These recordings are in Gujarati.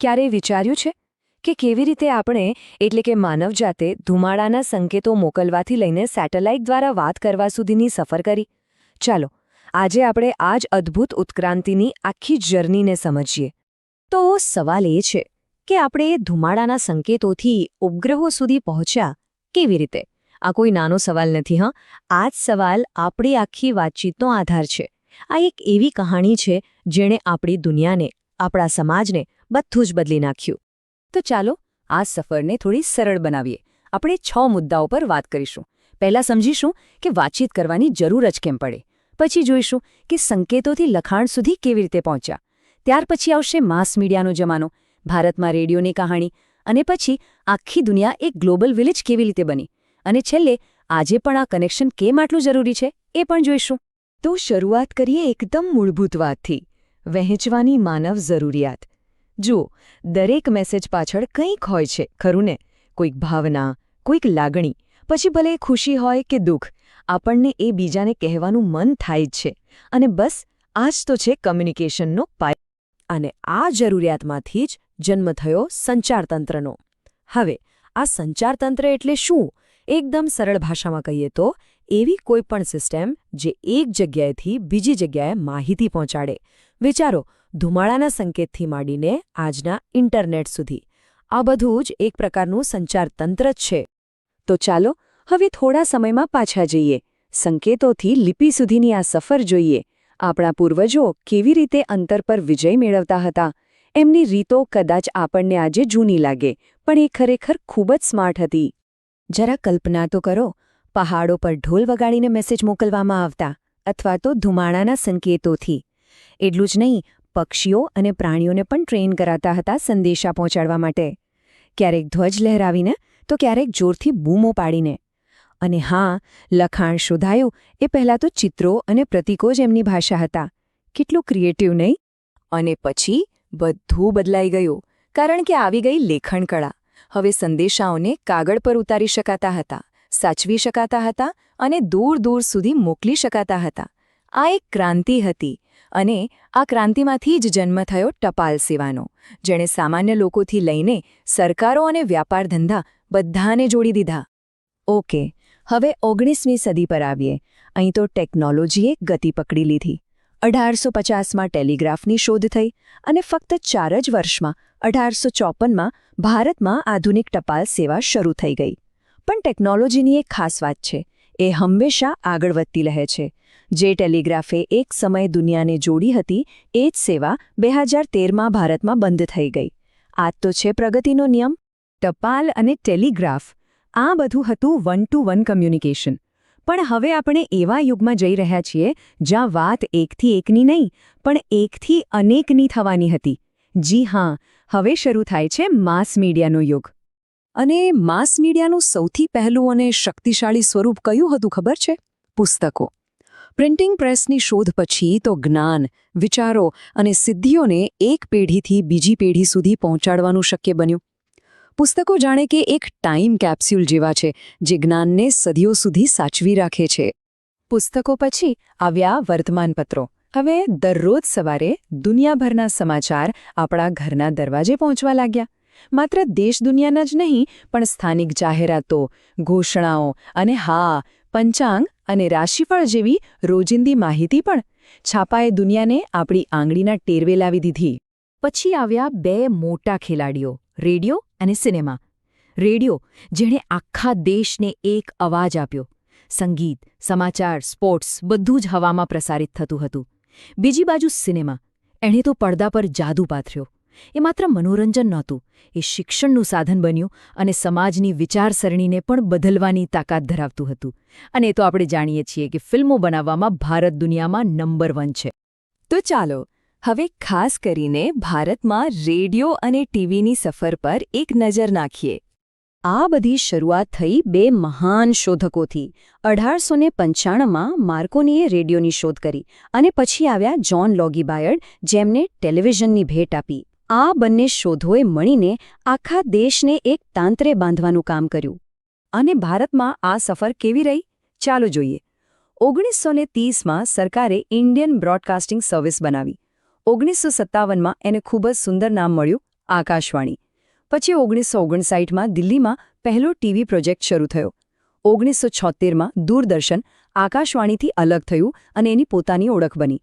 ક્યારેય વિચાર્યું છે કે કેવી રીતે આપણે એટલે કે માનવજાતે ધુમાડાના સંકેતો મોકલવાથી લઈને સેટેલાઇટ દ્વારા વાત કરવા સુધીની સફર કરી? ચાલો આજે આપણે આ જ અદ્ભુત ઉત્ક્રાંતિની આખી જર્નીને સમજીએ. તો સવાલ એ છે કે આપણે ધુમાડાના સંકેતોથી ઉપગ્રહો સુધી પહોંચ્યા કેવી રીતે? આ કોઈ નાનો સવાલ નથી. આ જ સવાલ આપણી આખી વાતચીતનો આધાર છે. આ એક એવી કહાણી છે જેણે આપણી દુનિયાને, આપણા સમાજને બધું જ બદલી નાખ્યું. તો ચાલો આ સફરને થોડી સરળ બનાવીએ. આપણે 6 મુદ્દાઓ પર વાત કરીશું. પહેલા સમજીશું કે વાતચીત કરવાની જરૂર જ કેમ પડે. પછી જોઈશું કે સંકેતોથી લખાણ સુધી કેવી રીતે પહોંચ્યા. ત્યાર પછી આવશે માસ મીડિયાનો જમાનો, ભારતમાં રેડિયોની કહાણી, અને પછી આખી દુનિયા એક ગ્લોબલ વિલેજ કેવી રીતે બની. અને છેલ્લે આજે પણ આ કનેક્શન કેમ આટલું જરૂરી છે એ પણ જોઈશું. તો શરૂઆત કરીએ એકદમ મૂળભૂત વાતથી, વહેંચવાની માનવ જરૂરિયાત. જુઓ, દરેક મેસેજ પાછળ કંઈક હોય છે, ખરું ને? કોઈક ભાવના, કોઈક લાગણી, પછી ભલે ખુશી હોય કે દુઃખ, આપણને એ બીજાને કહેવાનું મન થાય જ છે. અને બસ આ જ તો છે કમ્યુનિકેશનનો પાયો. અને આ જરૂરિયાતમાંથી જ જન્મ થયો સંચારતંત્રનો. હવે આ સંચારતંત્ર એટલે શું? એકદમ સરળ ભાષામાં કહીએ તો એવી કોઈ પણ સિસ્ટમ જે એક જગ્યાએથી બીજી જગ્યાએ માહિતી પહોંચાડે. વિચારો, ધુમાડાના સંકેતથી માંડીને આજના ઇન્ટરનેટ સુધી. આ બધું જ એક પ્રકારનું સંચારતંત્ર જ છે. તો ચાલો હવે થોડા સમયમાં પાછા જઈએ. સંકેતોથી લિપિ સુધીની આ સફર જોઈએ. આપણા પૂર્વજો કેવી રીતે અંતર પર વિજય મેળવતા હતા. એમની રીતો કદાચ આપણને આજે જૂની લાગે, પણ એ ખરેખર ખૂબ જ સ્માર્ટ હતી. જરા કલ્પના તો કરો, પહાડો પર ઢોલ વગાડીને મેસેજ મોકલવામાં આવતા, અથવા તો ધુમાડાના સંકેતોથી. એટલું જ નહીં, પક્ષીઓ અને પ્રાણીઓને પણ ટ્રેન કરાતા હતા સંદેશા પહોંચાડવા માટે. ક્યારેક ધ્વજ લહેરાવીને તો ક્યારેક જોરથી બૂમો પાડીને. અને હા, લખાણ શોધાયું એ પહેલાં તો ચિત્રો અને પ્રતીકો જ એમની ભાષા હતા. કેટલું ક્રિએટિવ નહીં? અને પછી બધું બદલાઈ ગયું, કારણ કે આવી ગઈ લેખણકળા. હવે સંદેશાઓને કાગળ પર ઉતારી શકાતા હતા, સાચવી શકાતા હતા અને દૂર દૂર સુધી મોકલી શકાતા હતા. આ એક ક્રાંતિ હતી. અને આ ક્રાંતિમાંથી જ જન્મ થયો ટપાલ સેવાનો, જેણે સામાન્ય લોકોથી લઈને સરકારો અને વ્યાપાર ધંધા બધાને જોડી દીધા. ઓકે, હવે 19મી સદી પર આવીએ. અહીં તો ટેકનોલોજીએ ગતિ પકડી લીધી. 1850માં ટેલિગ્રાફની શોધ થઈ અને ફક્ત 4 જ વર્ષમાં 1854માં ભારતમાં આધુનિક ટપાલ સેવા શરૂ થઈ ગઈ. પણ ટેકનોલોજીની એક ખાસ વાત છે, એ હંમેશા આગળ વધતી રહે છે. જે ટેલિગ્રાફે એક સમયે દુનિયાને જોડી હતી, એ જ સેવા 2013માં ભારતમાં બંધ થઈ ગઈ. આ તો છે પ્રગતિનો નિયમ. ટપાલ અને ટેલિગ્રાફ, આ બધું હતું 1-to-1 કમ્યુનિકેશન. પણ હવે આપણે એવા યુગમાં જઈ રહ્યા છીએ જ્યાં વાત એકથી એકની નહીં, પણ એકથી અનેકની થવાની હતી. જી હા, હવે શરૂ થાય છે માસ મીડિયાનો યુગ. અને માસ મીડિયાનું સૌથી પહેલું અને શક્તિશાળી સ્વરૂપ કયું હતું ખબર છે? પુસ્તકો. પ્રિન્ટિંગ પ્રેસની શોધ પછી તો જ્ઞાન, વિચારો અને સિદ્ધિઓને એક પેઢીથી બીજી પેઢી સુધી પહોંચાડવાનું શક્ય બન્યું. પુસ્તકો જાણે કે એક ટાઈમ કેપ્સ્યુલ જેવા છે, જે જ્ઞાનને સદીઓ સુધી સાચવી રાખે છે. પુસ્તકો પછી આવ્યા વર્તમાનપત્રો. હવે દરરોજ સવારે દુનિયાભરના સમાચાર આપણા ઘરના દરવાજે પહોંચવા લાગ્યા. માત્ર દેશ દુનિયાના જ નહીં, પણ સ્થાનિક જાહેરાતો, ઘોષણાઓ અને હા, પંચાંગ અને રાશિફળ જેવી રોજિંદી માહિતી પણ. છાપાએ દુનિયાને આપણી આંગળીના ટેરવે લાવી દીધી. પછી આવ્યા 2 મોટા ખેલાડીઓ, રેડિયો અને સિનેમા. રેડિયો, જેણે આખા દેશને એક અવાજ આપ્યો. સંગીત, સમાચાર, સ્પોર્ટ્સ બધું જ હવામાં પ્રસારિત થતું હતું. બીજી બાજુ સિનેમા, એણે તો પડદા પર જાદુ પાથર્યો. એ માત્ર મનોરંજન નહોતું, એ શિક્ષણનું સાધન બન્યું અને સમાજની વિચારસરણીને પણ બદલવાની તાકાત ધરાવતું હતું. અને એ તો આપણે જાણીએ છીએ કે ફિલ્મો બનાવવામાં ભારત દુનિયામાં નંબર 1 છે. તો ચાલો હવે ખાસ કરીને ભારતમાં રેડિયો અને ટીવીની સફર પર એક નજર નાખીએ. આ બધી શરૂઆત થઈ 2 મહાન શોધકોથી. 1895માં માર્કોનીએ રેડિયોની શોધ કરી અને પછી આવ્યા જ્હોન લોગી બાયર્ડ, જેમને ટેલિવિઝનની ભેટ આપી. આ બંને શોધોએ મળીને આખા દેશને એક તાંત્રે બાંધવાનું કામ કર્યું. અને ભારતમાં આ સફર કેવી રહી? ચાલો જોઈએ. 1930માં સરકારે ઇન્ડિયન બ્રોડકાસ્ટિંગ સર્વિસ બનાવી. 1957માં એને ખૂબ જ સુંદર નામ મળ્યું, આકાશવાણી. પછી 1959માં દિલ્હીમાં પહેલો ટીવી પ્રોજેક્ટ શરૂ થયો. 1976માં દૂરદર્શન આકાશવાણીથી અલગ થયું અને એની પોતાની ઓળખ બની.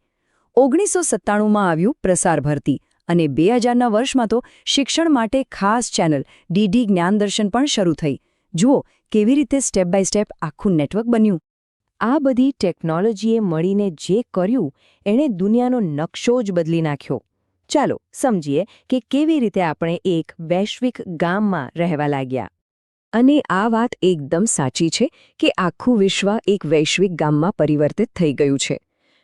1997માં આવ્યું પ્રસાર ભારતી અને 2000ના વર્ષમાં તો શિક્ષણ માટે ખાસ ચેનલ ડીડી જ્ઞાનદર્શન પણ શરૂ થઈ. જુઓ કેવી રીતે સ્ટેપ બાય સ્ટેપ આખું નેટવર્ક બન્યું. આ બધી ટેકનોલોજીએ મળીને જે કર્યું એણે દુનિયાનો નકશો જ બદલી નાખ્યો. ચાલો સમજીએ કે કેવી રીતે આપણે એક વૈશ્વિક ગામમાં રહેવા લાગ્યા. અને આ વાત એકદમ સાચી છે કે આખું વિશ્વ એક વૈશ્વિક ગામમાં પરિવર્તિત થઈ ગયું છે.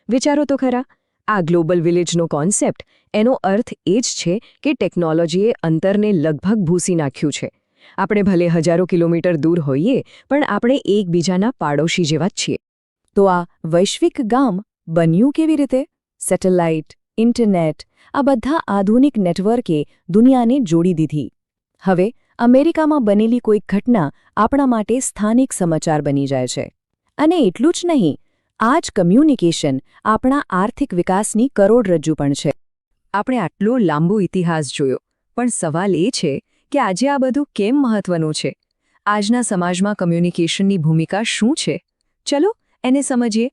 વિચારો તો ખરા, આ ગ્લોબલ વિલેજનો કોન્સેપ્ટ, એનો અર્થ એ જ છે કે ટેકનોલોજીએ અંતરને લગભગ ભૂંસી નાખ્યું છે. આપણે ભલે હજારો કિલોમીટર દૂર હોઈએ, પણ આપણે એકબીજાના પાડોશી જેવા જ છીએ. તો આ વૈશ્વિક ગામ બન્યું કેવી રીતે? સેટેલાઇટ, ઇન્ટરનેટ, આ બધા આધુનિક નેટવર્કે દુનિયાને જોડી દીધી. હવે અમેરિકામાં બનેલી કોઈક ઘટના આપણા માટે સ્થાનિક સમાચાર બની જાય છે. અને એટલું જ નહીં, આ જ કમ્યુનિકેશન આપણા આર્થિક વિકાસની કરોડરજ્જુ પણ છે. આપણે આટલો લાંબો ઇતિહાસ જોયો, પણ સવાલ એ છે કે આજે આ બધું કેમ મહત્વનું છે? આજના સમાજમાં કમ્યુનિકેશનની ભૂમિકા શું છે? ચલો એને સમજીએ.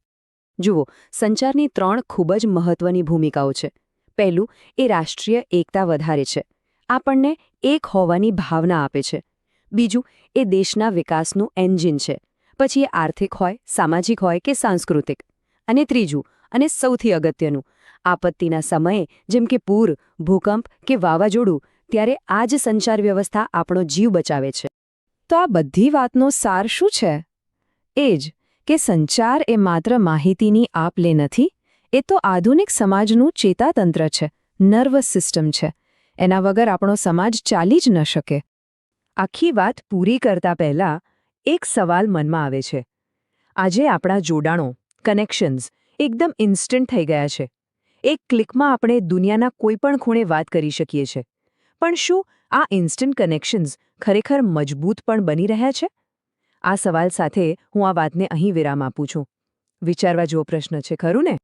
જુઓ, સંચારની 3 ખૂબ જ મહત્વની ભૂમિકાઓ છે. પહેલું, એ રાષ્ટ્રીય એકતા વધારે છે. આપણને એક હોવાની ભાવના આપે છે. બીજું, એ દેશના વિકાસનું એન્જિન છે. પછી એ આર્થિક હોય, સામાજિક હોય કે સાંસ્કૃતિક. અને ત્રીજું, અને સૌથી અગત્યનું, આપત્તિના સમયે જેમ કે પૂર, ભૂકંપ કે વાવાઝોડું, ત્યારે આ જ સંચાર વ્યવસ્થા આપણો જીવ બચાવે છે. તો આ બધી વાતનો સાર શું છે? એ જ કે સંચાર એ માત્ર માહિતીની આપ-લે નથી, એ તો આધુનિક સમાજનું ચેતાતંત્ર છે, નર્વસ સિસ્ટમ છે. એના વગર આપણો સમાજ ચાલી જ ન શકે. આખી વાત પૂરી કરતા પહેલા એક સવાલ મનમાં આવે છે. આજે આપણા જોડાણો, કનેક્શન્સ એકદમ ઇન્સ્ટન્ટ થઈ ગયા છે. એક ક્લિકમાં આપણે દુનિયાના કોઈપણ ખૂણે વાત કરી શકીએ છીએ. પણ શું આ ઇન્સ્ટન્ટ કનેક્શન્સ ખરેખર મજબૂત પણ બની રહ્યા છે? આ સવાલ સાથે હું આ વાતને અહીં વિરામ આપું છું. વિચારવા જેવો પ્રશ્ન છે, ખરું ને?